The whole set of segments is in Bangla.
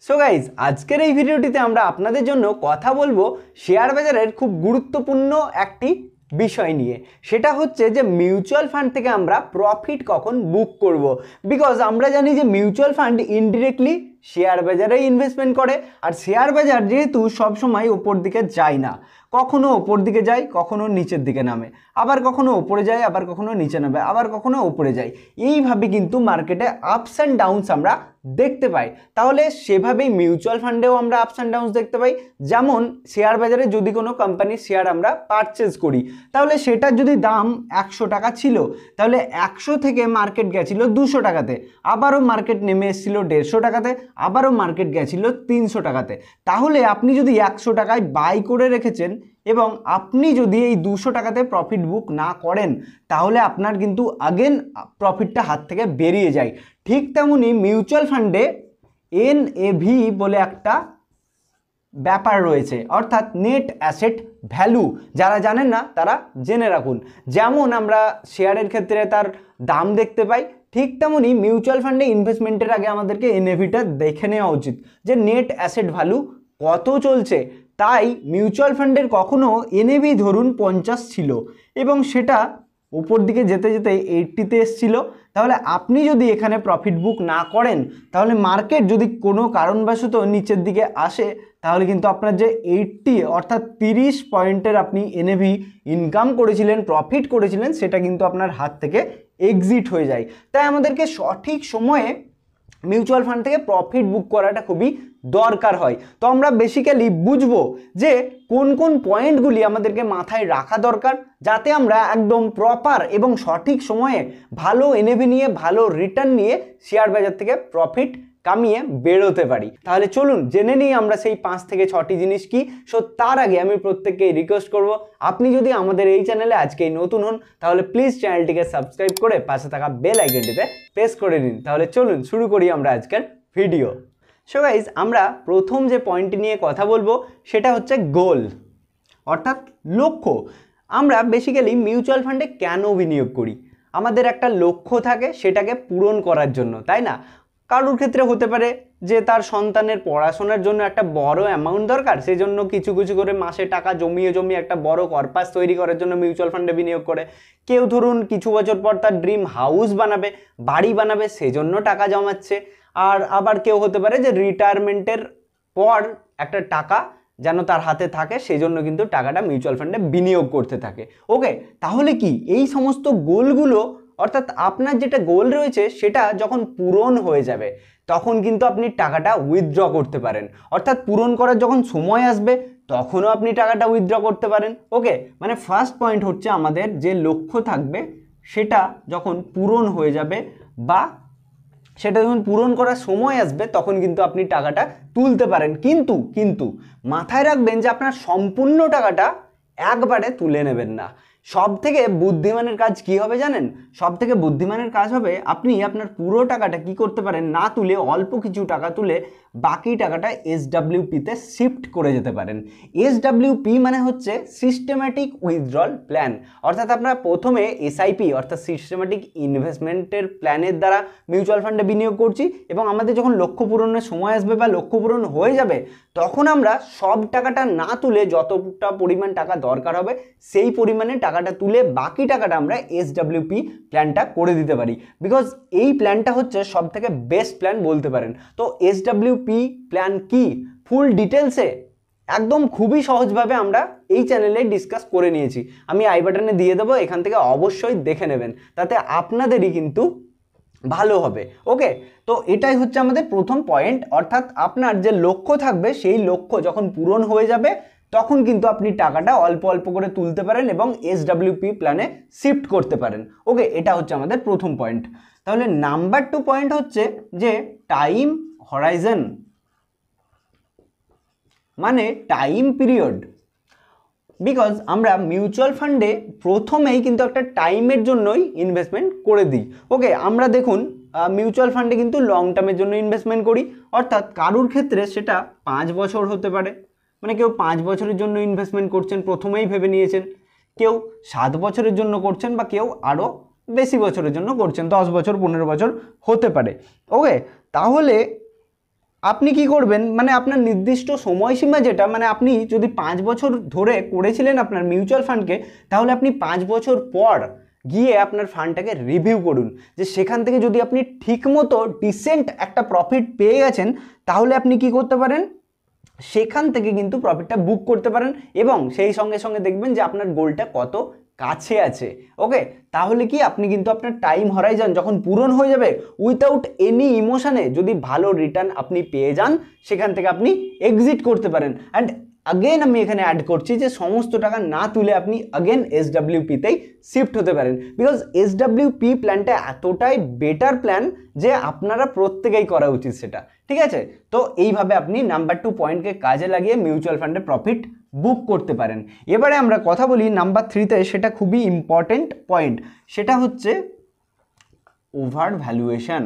সো গাইজ আজকের এই ভিডিওটিতে আমরা আপনাদের জন্য কথা বলবো শেয়ার বাজারের খুব গুরুত্বপূর্ণ একটি বিষয় নিয়ে। সেটা হচ্ছে যে মিউচুয়াল ফান্ড থেকে আমরা প্রফিট কখন বুক করব। বিকজ আমরা জানি যে মিউচুয়াল ফান্ড ইনডিরেক্টলি শেয়ার বাজারে ইনভেস্টমেন্ট করে, আর শেয়ার বাজার যেহেতু সবসময় ওপর দিকে যায় না, কখনো ওপর দিকে যায় কখনো নিচের দিকে নামে, আবার কখনো ওপরে যায় আবার কখনো নিচে নামে, আবার কখনো ওপরে যায়, এইভাবে কিন্তু মার্কেটে আপস অ্যান্ড ডাউনস আমরা দেখতে পাই। তাহলে সেভাবেই মিউচুয়াল ফান্ডেও আমরা আপস অ্যান্ড ডাউনস দেখতে পাই। যেমন শেয়ার বাজারে যদি কোনো কোম্পানির শেয়ার আমরা পারচেজ করি, তাহলে সেটার যদি দাম 100 টাকা ছিল, তাহলে 100 থেকে মার্কেট গেছিল 200 টাকাতে, আবারও মার্কেট নেমে এসেছিল 150 টাকাতে, আবারও মার্কেট গেছিল 300 টাকাতে। তাহলে আপনি যদি 100 টাকায় বাই করে রেখেছেন এবং আপনি যদি এই 200 টাকাতে প্রফিট বুক না করেন, তাহলে আপনার কিন্তু আগেন প্রফিটটা হাত থেকে বেরিয়ে যায়। ঠিক তেমনি মিউচুয়াল ফান্ডে এনএভি বলে একটা ব্যাপার রয়েছে, অর্থাৎ নেট অ্যাসেট ভ্যালু। যারা জানেন না তারা জেনে রাখুন। যেমন আমরা শেয়ারের ক্ষেত্রে তার দাম দেখতে পাই, ঠিক তেমনি মিউচুয়াল ফান্ডে ইনভেস্টমেন্টের আগে আমাদেরকে এনএভিটা দেখে নেওয়া উচিত যে নেট অ্যাসেট ভ্যালু কত চলছে। তাই মিউচুয়াল ফান্ডের কখনো এনএভি ধরুন 50 ছিল এবং সেটা উপর দিকে যেতে যেতে 80তে এসেছিল, তাহলে আপনি যদি এখানে প্রফিট বুক না করেন, তাহলে মার্কেট যদি কোনো কারণবশত নিচের দিকে আসে, তাহলে কিন্তু আপনার যে 80 অর্থাৎ 30 পয়েন্টের আপনি এনএভি ইনকাম করেছিলেন, প্রফিট করেছিলেন, সেটা কিন্তু আপনার হাত থেকে এক্সিট হয়ে যায়। তাই আমাদেরকে সঠিক সময়ে মিউচুয়াল ফান্ড থেকে প্রফিট বুক করাটা খুবই দরকার হয়। তো আমরা বেসিক্যালি বুঝবো যে কোন কোন পয়েন্টগুলি আমাদেরকে মাথায় রাখা দরকার, যাতে আমরা একদম প্রপার এবং সঠিক সময়ে ভালো এনএভি নিয়ে, ভালো রিটার্ন নিয়ে শেয়ার বাজার থেকে প্রফিট কামিয়ে বেরোতে পারি। তাহলে চলুন জেনে নিই আমরা সেই 5 থেকে 6টি জিনিস কি। সো তার আগে আমি প্রত্যেককে রিকোয়েস্ট করব, আপনি যদি আমাদের এই চ্যানেলে আজকেই নতুন হন, তাহলে প্লিজ চ্যানেলটিকে সাবস্ক্রাইব করে পাশে থাকা বেল আইকনটিতে প্রেস করে নিন। তাহলে চলুন শুরু করি আমরা আজকের ভিডিও। সো গাইজ আমরা প্রথম যে পয়েন্টটি নিয়ে কথা বলবো সেটা হচ্ছে গোল, অর্থাৎ লক্ষ্য। আমরা বেসিক্যালি মিউচুয়াল ফান্ডে কেন বিনিয়োগ করি? আমাদের একটা লক্ষ্য থাকে সেটাকে পূরণ করার জন্য, তাই না? কারোর ক্ষেত্রে হতে পারে যে তার সন্তানের পড়াশোনার জন্য একটা বড় অ্যামাউন্ট দরকার, সেই জন্য কিছু কিছু করে মাসে টাকা জমিয়ে জমিয়ে একটা বড় কর্পাস তৈরি করার জন্য মিউচুয়াল ফান্ডে বিনিয়োগ করে। কেউ ধরুন কিছু বছর পর তার ড্রিম হাউস বানাবে, বাড়ি বানাবে, সেজন্য টাকা জমাচ্ছে। আর আবার কেউ হতে পারে যে রিটায়ারমেন্টের পর একটা টাকা যেন তার হাতে থাকে, সেই জন্য কিন্তু টাকাটা মিউচুয়াল ফান্ডে বিনিয়োগ করতে থাকে। ওকে, তাহলে কি এই সমস্ত গোলগুলো, অর্থাৎ আপনার যেটা গোল রয়েছে সেটা যখন পূরণ হয়ে যাবে, তখন কিন্তু আপনি টাকাটা উইথড্র করতে পারেন। অর্থাৎ পূরণ করার যখন সময় আসবে তখনও আপনি টাকাটা উইথড্র করতে পারেন। ওকে, মানে ফার্স্ট পয়েন্ট হচ্ছে আমাদের যে লক্ষ্য থাকবে সেটা যখন পূরণ হয়ে যাবে বা সেটা যখন পূরণ করার সময় আসবে, তখন কিন্তু আপনি টাকাটা তুলতে পারেন। কিন্তু মাথায় রাখবেন যে আপনার সম্পূর্ণ টাকাটা একবারে তুলে নেবেন না। সব থেকে বুদ্ধিমানের কাজ কি হবে জানেন? সব থেকে বুদ্ধিমানের কাজ হবে আপনি আপনার পুরো টাকাটা কি করতে পারেন, না তুলে অল্প কিছু টাকা তুলে বাকি টাকাটা এসডব্লিউপিতে শিফট করে যেতে পারেন। এসডব্লিউপি মানে হচ্ছে সিস্টেম্যাটিক উইথড্রল প্ল্যান। অর্থাৎ আমরা প্রথমে এসআইপি অর্থাৎ সিস্টেম্যাটিক ইনভেস্টমেন্টের প্ল্যানের দ্বারা মিউচুয়াল ফান্ডে বিনিয়োগ করছি, এবং আমাদের যখন লক্ষ্য পূরণের সময় আসবে বা লক্ষ্য পূরণ হয়ে যাবে, তখন আমরা সব টাকাটা না তুলে যতটা পরিমাণ টাকা দরকার হবে সেই পরিমাণে টাকাটা তুলে বাকি টাকাটা আমরা এসডব্লিউপি প্ল্যানটা করে দিতে পারি। বিকজ এই প্ল্যানটা হচ্ছে সব থেকে বেস্ট প্ল্যান বলতে পারেন। তো এসডব্লিউপি প্ল্যান কি ফুল ডিটেলসে একদম খুবই সহজভাবে আমরা এই চ্যানেলে ডিসকাস করে নিয়েছি। আমি আই বাটনে দিয়ে দেবো, এখান থেকে অবশ্যই দেখে নেবেন, তাতে আপনাদেরই কিন্তু ভালো হবে। ওকে, তো এটাই হচ্ছে আমাদের প্রথম পয়েন্ট। অর্থাৎ আপনার যে লক্ষ্য থাকবে সেই লক্ষ্য যখন পূরণ হয়ে যাবে, তখন কিন্তু আপনি টাকাটা অল্প অল্প করে তুলতে পারেন এবং এসডব্লিউপি প্ল্যানে শিফট করতে পারেন। ওকে, এটা হচ্ছে আমাদের প্রথম পয়েন্ট। তাহলে নাম্বার 2 পয়েন্ট হচ্ছে যে টাইম হরাইজন, মানে টাইম পিরিয়ড। বিকজ আমরা মিউচুয়াল ফান্ডে প্রথমেই কিন্তু একটা টাইমের জন্যই ইনভেস্টমেন্ট করে দিই। ওকে, আমরা দেখুন মিউচুয়াল ফান্ডে কিন্তু লং টার্মের জন্য ইনভেস্টমেন্ট করি। অর্থাৎ কারুর ক্ষেত্রে সেটা 5 বছর হতে পারে, মানে কেউ 5 বছরের জন্য ইনভেস্টমেন্ট করছেন, প্রথমেই ভেবে নিয়েছেন। কেউ 7 বছরের জন্য করছেন, বা কেউ আরও বেশি বছরের জন্য করছেন, 10 বছর 15 বছর হতে পারে। ওকে, তাহলে আপনি কি করবেন, মানে আপনার নির্দিষ্ট সময়সীমা যেটা, মানে আপনি যদি 5 বছর ধরে করেছিলেন আপনার মিউচুয়াল ফান্ডকে, তাহলে আপনি 5 বছর পর গিয়ে আপনার ফান্ডটাকে রিভিউ করুন, যে সেখান থেকে যদি আপনি ঠিকমতো ডিসেন্ট একটা প্রফিট পেয়ে গেছেন, তাহলে আপনি কি করতে পারেন, সেখান থেকে কিন্তু প্রফিটটা বুক করতে পারেন, এবং সেই সঙ্গে সঙ্গে দেখবেন যে আপনার গোলটা কত কাছে আছে। ওকে, তাহলে কি আপনি কিন্তু আপনার টাইম হরাইজন যখন পূরণ হয়ে যাবে, উইথাউট এনি ইমোশনে যদি ভালো রিটার্ন আপনি পেয়ে যান, সেখান থেকে আপনি এক্সিট করতে পারেন। অ্যান্ড আগেন আমি এখানে অ্যাড করছি যে সমস্ত টাকা না তুলে আপনি আগেন SWPতেই শিফট হতে পারেন, বিকজ SWP প্ল্যানটা এতটাই বেটার প্ল্যান যে আপনারা প্রত্যেকেই করা উচিত সেটা। ঠিক আছে, তো এইভাবে আপনি নাম্বার 2 পয়েন্টকে কাজে লাগিয়ে মিউচুয়াল ফান্ডে প্রফিট বুক করতে পারেন। এবারে আমরা কথা বলি নাম্বার 3তে, সেটা খুবই ইম্পর্টেন্ট পয়েন্ট, সেটা হচ্ছে ওভার ভ্যালুয়েশন।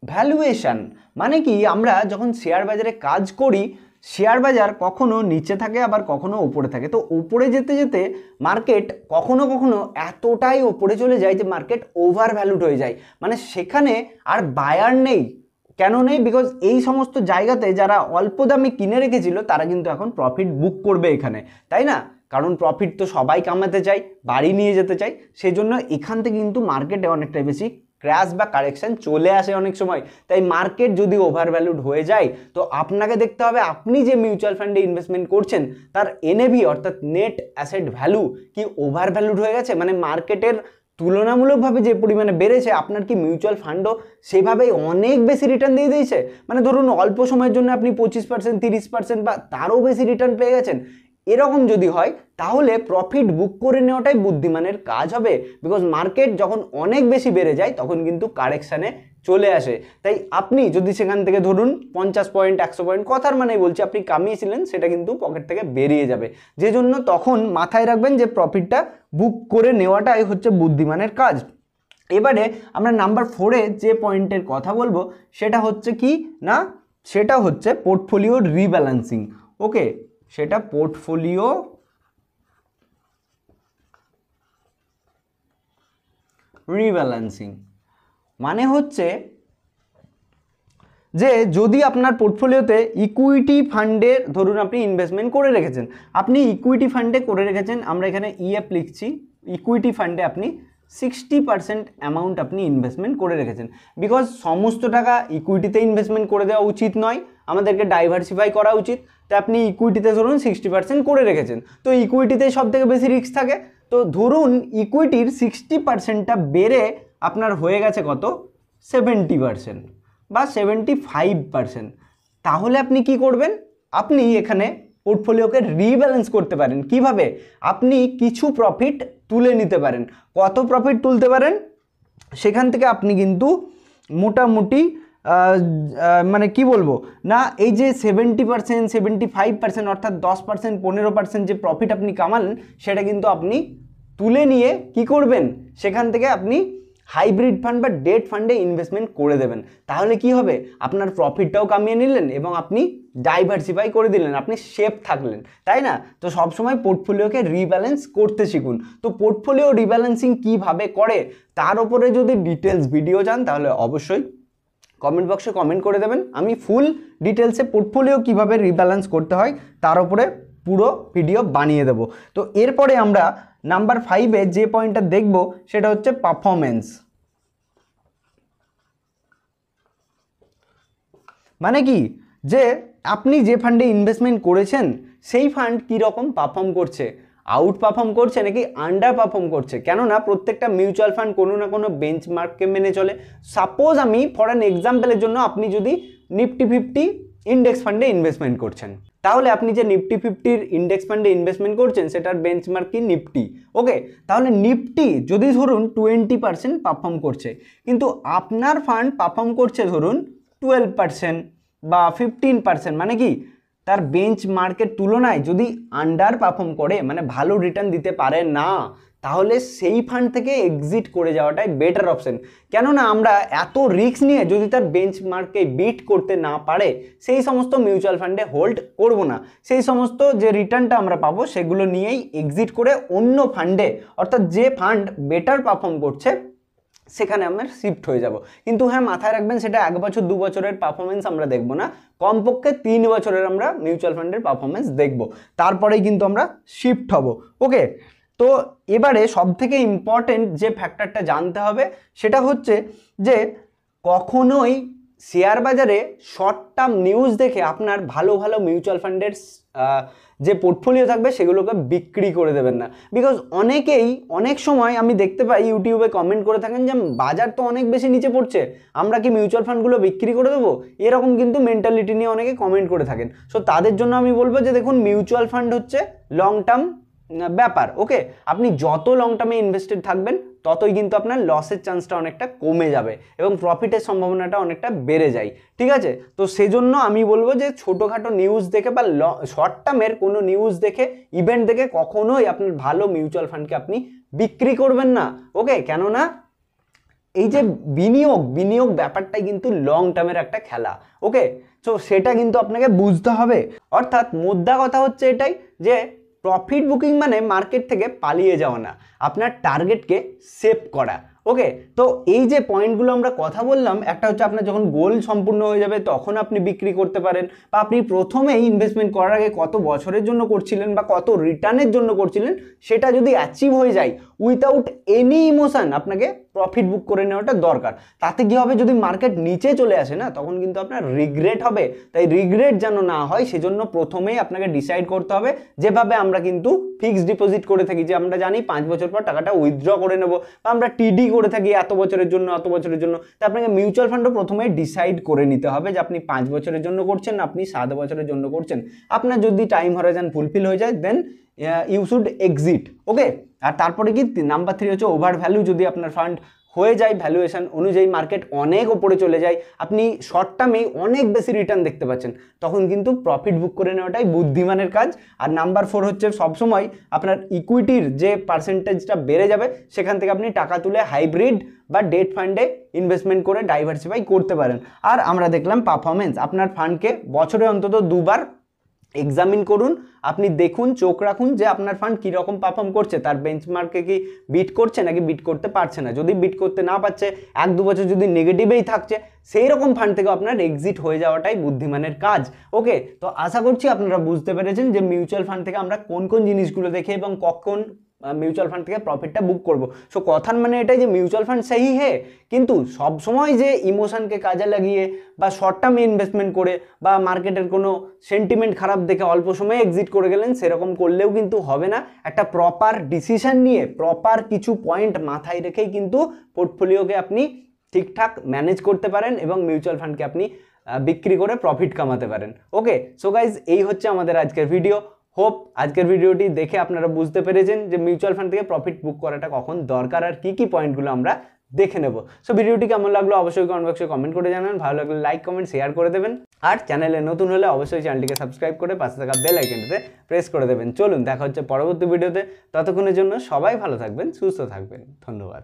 ভ্যালুয়েশন মানে কি, আমরা যখন শেয়ার বাজারে কাজ করি, শেয়ার বাজার কখনো নিচে থাকে আবার কখনো উপরে থাকে, তো উপরে যেতে যেতে মার্কেট কখনো কখনো এতটাই উপরে চলে যায় যে মার্কেট ওভার ভ্যালুড হয়ে যায়, মানে সেখানে আর বায়ার নেই। কেন নেই? বিকজ এই সমস্ত জায়গাতে যারা অল্প দামে কিনে রেখেছিল তারা কিন্তু এখন প্রফিট বুক করবে এখানে, তাই না? কারণ প্রফিট তো সবাই কামাতে চায়, বাড়ি নিয়ে যেতে চায়, সেই জন্য এখান থেকে কিন্তু মার্কেটে অনেকটাই বেশি ক্র্যাশ বা কারেকশন চলে আসে অনেক সময়। তাই মার্কেট যদি ওভার ভ্যালুড হয়ে যায়, তো আপনাকে দেখতে হবে আপনি যে মিউচুয়াল ফান্ডে ইনভেস্টমেন্ট করছেন তার এনএভি অর্থাৎ নেট অ্যাসেট ভ্যালু কি ওভার ভ্যালুড হয়ে গেছে, মানে মার্কেটের তুলনামূলকভাবে যে পরিমাণে বেড়েছে আপনার কি মিউচুয়াল ফান্ডও সেভাবেই অনেক বেশি রিটার্ন দিয়ে দিয়েছে, মানে ধরুন অল্প সময়ের জন্য আপনি 25%, 30% বা তারও বেশি রিটার্ন পেয়ে গেছেন। এরকম যদি হয় তাহলে প্রফিট বুক করে নেওয়াটাই বুদ্ধিমানের কাজ হবে, বিকজ মার্কেট যখন অনেক বেশি বেড়ে যায় তখন কিন্তু কারেকশানে চলে আসে। তাই আপনি যদি সেখান থেকে ধরুন 50 পয়েন্ট 100 পয়েন্ট, কথার মানে বলছি, আপনি কামিয়েছিলেন, সেটা কিন্তু পকেট থেকে বেরিয়ে যাবে, যে জন্য তখন মাথায় রাখবেন যে প্রফিটটা বুক করে নেওয়াটাই হচ্ছে বুদ্ধিমানের কাজ। এবারে আমরা নাম্বার 4-এ যে পয়েন্টের কথা বলবো সেটা হচ্ছে কি না, সেটা হচ্ছে পোর্টফোলিও রিব্যালেন্সিং। ওকে, সেটা পোর্টফোলিও রিব্যালেন্সিং মানে হচ্ছে যে যদি আপনার পোর্টফোলিওতে ইকুইটি ফান্ডে ধরুন আপনি ইনভেস্টমেন্ট করে রেখেছেন, আপনি ইকুইটি ফান্ডে করে রেখেছেন, আমরা এখানে ইএফ লিখছি, ইকুইটি ফান্ডে আপনি 60% অ্যামাউন্ট আপনি ইনভেস্টমেন্ট করে রেখেছেন, বিকজ সমস্ত টাকা ইকুইটিতে ইনভেস্টমেন্ট করে দেওয়া উচিত নয়, আমাদেরকে ডাইভার্সিফাই করা উচিত। তাই আপনি ইকুইটিতে ধরুন 60% করে রেখেছেন, তো ইকুইটিতে সব থেকে বেশি রিস্ক থাকে, তো ধরুন ইকুইটির 60%টা বেড়ে আপনার হয়ে গেছে কত, 70% বা 75%, তাহলে আপনি কি করবেন, আপনি এখানে পোর্টফোলিওকে রিব্যালেন্স করতে পারেন। কিভাবে? আপনি কিছু প্রফিট তুলে নিতে পারেন। কত প্রফিট তুলতে পারেন? সেখান থেকে আপনি কিন্তু মোটামুটি মানে কি বলবো না, এই যে 70% 75% অর্থাৎ 10% 15% যে প্রফিট আপনি কামালেন, সেটা কিন্তু আপনি তুলে নিয়ে কি করবেন, সেখান থেকে আপনি হাইব্রিড ফান্ড বা ডেট ফান্ডে ইনভেস্টমেন্ট করে দেবেন। তাহলে কি হবে, আপনার প্রফিটটাও কামিয়ে নিলেন এবং আপনি ডাইভার্সিফাই করে দিলেন, আপনি সেফ থাকলেন, তাই না? তো সবসময় পোর্টফোলিওকে রিব্যালেন্স করতে শিখুন। তো পোর্টফোলিও রিব্যালেন্সিং কিভাবে করে তার উপরে যদি ডিটেলস ভিডিও চান তাহলে অবশ্যই কমেন্ট বক্সে কমেন্ট করে দেবেন, আমি ফুল ডিটেলসে পোর্টফোলিও কিভাবে রিব্যালেন্স করতে হয় তার উপরে পুরো ভিডিও বানিয়ে দেব। তো এরপরে আমরা নাম্বার 5-এ যে পয়েন্টটা দেখব সেটা হচ্ছে পারফরমেন্স। মানে কি, যে আপনি যে ফান্ডে ইনভেস্টমেন্ট করেছেন সেই ফান্ড কীরকম পারফর্ম করছে, আউট পারফর্ম করছে নাকি আন্ডার পারফর্ম করছে। কেননা প্রত্যেকটা মিউচুয়াল ফান্ড কোনো না কোনো বেঞ্চমার্ককে মেনে চলে। সাপোজ আমি ফর অ্যান এক্সাম্পলের জন্য, আপনি যদি নিফটি 50 ইন্ডেক্স ফান্ডে ইনভেস্টমেন্ট করছেন, তাহলে আপনি যে নিফটি 50-র ইন্ডেক্স ফান্ডে ইনভেস্টমেন্ট করছেন সেটার বেঞ্চমার্ক কি নিফটি। ওকে, তাহলে নিফটি যদি ধরুন 20% পারফর্ম করছে, কিন্তু আপনার ফান্ড পারফর্ম করছে ধরুন 12% বা 15%, মানে কি তার বেঞ্চমার্কের তুলনায় যদি আন্ডার পারফর্ম করে, মানে ভালো রিটার্ন দিতে পারে না, তাহলে সেই ফান্ড থেকে এক্সিট করে যাওয়াটাই বেটার অপশন। কেননা আমরা এত রিস্ক নিয়ে যদি তার বেঞ্চমার্ককে বিট করতে না পারে সেই সমস্ত মিউচুয়াল ফান্ডে হোল্ড করব না। সেই সমস্ত যে রিটার্নটা আমরা পাবো সেগুলো নিয়েই এক্সিট করে অন্য ফান্ডে, অর্থাৎ যে ফান্ড বেটার পারফর্ম করছে সেখানে আমরা শিফট হয়ে যাব। কিন্তু হ্যাঁ, মাথায় রাখবেন সেটা 1 বছর 2 বছরের পারফরমেন্স আমরা দেখব না, কমপক্ষে 3 বছরের আমরা মিউচুয়াল ফান্ডের পারফরমেন্স দেখব, তারপরেই কিন্তু আমরা শিফট হব। ওকে, তো এবারে সবথেকে ইম্পর্টেন্ট যে ফ্যাক্টরটা জানতে হবে সেটা হচ্ছে যে কখনোই শেয়ার বাজারে শর্ট টার্ম নিউজ দেখে আপনার ভালো ভালো মিউচুয়াল ফান্ডের যে পোর্টফোলিও থাকবে সেগুলোকে বিক্রি করে দেবেন না। বিকজ অনেকেই অনেক সময় আমি দেখতে পাই ইউটিউবে কমেন্ট করে থাকেন যে বাজার তো অনেক বেশি নিচে পড়ছে, আমরা কি মিউচুয়াল ফান্ডগুলো বিক্রি করে দেবো, এরকম কিন্তু মেন্টালিটি নিয়ে অনেকে কমেন্ট করে থাকেন। সো তাদের জন্য আমি বলবো যে দেখুন, মিউচুয়াল ফান্ড হচ্ছে লং টার্ম ব্যাপার। ওকে, আপনি যত লং টার্মে ইনভেস্টেড থাকবেন ততই কিন্তু আপনার লসের চান্সটা অনেকটা কমে যাবে এবং প্রফিটের সম্ভাবনাটা অনেকটা বেড়ে যায়। ঠিক আছে, তো সেজন্য আমি বলবো যে ছোটোখাটো নিউজ দেখে বা শর্ট টার্মের কোনো নিউজ দেখে, ইভেন্ট দেখে কখনোই আপনার ভালো মিউচুয়াল ফান্ডকে আপনি বিক্রি করবেন না। ওকে, কেননা এই যে বিনিয়োগ ব্যাপারটাই কিন্তু লং টার্মের একটা খেলা। ওকে, তো সেটা কিন্তু আপনাকে বুঝতে হবে। অর্থাৎ মোদ্দা কথা হচ্ছে এটাই যে প্রফিট বুকিং মানে মার্কেট থেকে পালিয়ে যাওয়া না, আপনার টার্গেটকে সেভ করা। ওকে, তো এই যে পয়েন্টগুলো আমরা কথা বললাম, একটা হচ্ছে আপনার যখন গোল সম্পূর্ণ হয়ে যাবে তখন আপনি বিক্রি করতে পারেন, বা আপনি প্রথমেই ইনভেস্টমেন্ট করার আগে কত বছরের জন্য করছিলেন বা কত রিটার্নের জন্য করছিলেন সেটা যদি অ্যাচিভ হয়ে যায় উইথাউট এনি ইমোশন, আপনাকে প্রফিট বুক করে নেওয়াটা দরকার। তাতে কি হবে, যদি মার্কেট নিচে চলে আসে না তখন কিন্তু আপনার রিগ্রেট হবে। তাই রিগ্রেট যেন না হয় সেজন্য প্রথমেই আপনাকে ডিসাইড করতে হবে, যেভাবে আমরা কিন্তু ফিক্সড ডিপোজিট করে থাকি, যে আমরা জানি 5 বছর পর টাকাটা উইথড্র করে নেব, বা আমরা টিডি করে থাকি এত বছরের জন্য এত বছরের জন্য। তা আপনাকে মিউচুয়াল ফান্ডও প্রথমেই ডিসাইড করে নিতে হবে যে আপনি 5 বছরের জন্য করছেন, আপনি 7 বছরের জন্য করছেন। আপনার যদি টাইম হরাইজন ফুলফিল হয়ে যায় দেন ইউ শুড এক্সিট। ওকে, আর তারপরে কি নাম্বার 3 হচ্ছে ওভার ভ্যালু। যদি আপনার ফান্ড হয়ে যায় ভ্যালুয়েশন অনুযায়ী মার্কেট অনেক ওপরে চলে যায়, আপনি শর্ট টার্মেই অনেক বেশি রিটার্ন দেখতে পাচ্ছেন, তখন কিন্তু প্রফিট বুক করে নেওয়াটাই বুদ্ধিমানের কাজ। আর নাম্বার 4 হচ্ছে সবসময় আপনার ইকুইটির যে পার্সেন্টেজটা বেড়ে যাবে সেখান থেকে আপনি টাকা তুলে হাইব্রিড বা ডেট ফান্ডে ইনভেস্টমেন্ট করে ডাইভার্সিফাই করতে পারেন। আর আমরা দেখলাম পারফরমেন্স, আপনার ফান্ডকে বছরে অন্তত 2 বার এক্সামিন করুন, আপনি দেখুন, চোখ রাখুন যে আপনার ফান্ড কীরকম পারফর্ম করছে, তার বেঞ্চমার্কে কি বিট করছে নাকি বিট করতে পারছে না। যদি বিট করতে না পারছে, 1-2 বছর যদি নেগেটিভেই থাকছে, সেই রকম ফান্ড থেকে আপনার এক্সিট হয়ে যাওয়াটাই বুদ্ধিমানের কাজ। ওকে, তো আশা করছি আপনারা বুঝতে পেরেছেন যে মিউচুয়াল ফান্ড থেকে আমরা কোন কোন জিনিসগুলো দেখে এবং কখন মিউচুয়াল ফান্ড থেকে প্রফিটটা বুক করব। সো কথার মানে এটাই যে মিউচুয়াল ফান্ড সেই হে, কিন্তু সব সময় যে ইমোশনকে কাজে লাগিয়ে বা শর্ট টার্মে ইনভেস্টমেন্ট করে বা মার্কেটের কোনো সেন্টিমেন্ট খারাপ দেখে অল্প সময়ে এক্সিট করে গেলেন, সেরকম করলেও কিন্তু হবে না। একটা প্রপার ডিসিশন নিয়ে প্রপার কিছু পয়েন্ট মাথায় রেখেই কিন্তু পোর্টফোলিওকে আপনি ঠিকঠাক ম্যানেজ করতে পারেন এবং মিউচুয়াল ফান্ডকে আপনি বিক্রি করে প্রফিট কামাতে পারেন। ওকে, সো গাইজ, এই হচ্ছে আমাদের আজকের ভিডিও। হোপ আজকের ভিডিওটি দেখে আপনারা বুঝতে পেরেছেন যে মিউচুয়াল ফান্ড থেকে প্রফিট বুক করাটা কখন দরকার আর কি কি পয়েন্টগুলো আমরা দেখে নেব। সো ভিডিওটি কেমন লাগলো অবশ্যই কমেন্ট বক্সে কমেন্ট করে জানান, ভালো লাগলে লাইক কমেন্ট শেয়ার করে দেবেন, আর চ্যানেলে নতুন হলে অবশ্যই চ্যানেলটিকে সাবস্ক্রাইব করে পাশে থাকা বেল আইকনটিতে প্রেস করে দেবেন। চলুন দেখা হচ্ছে পরবর্তী ভিডিওতে, ততক্ষণের জন্য সবাই ভালো থাকবেন, সুস্থ থাকবেন, ধন্যবাদ।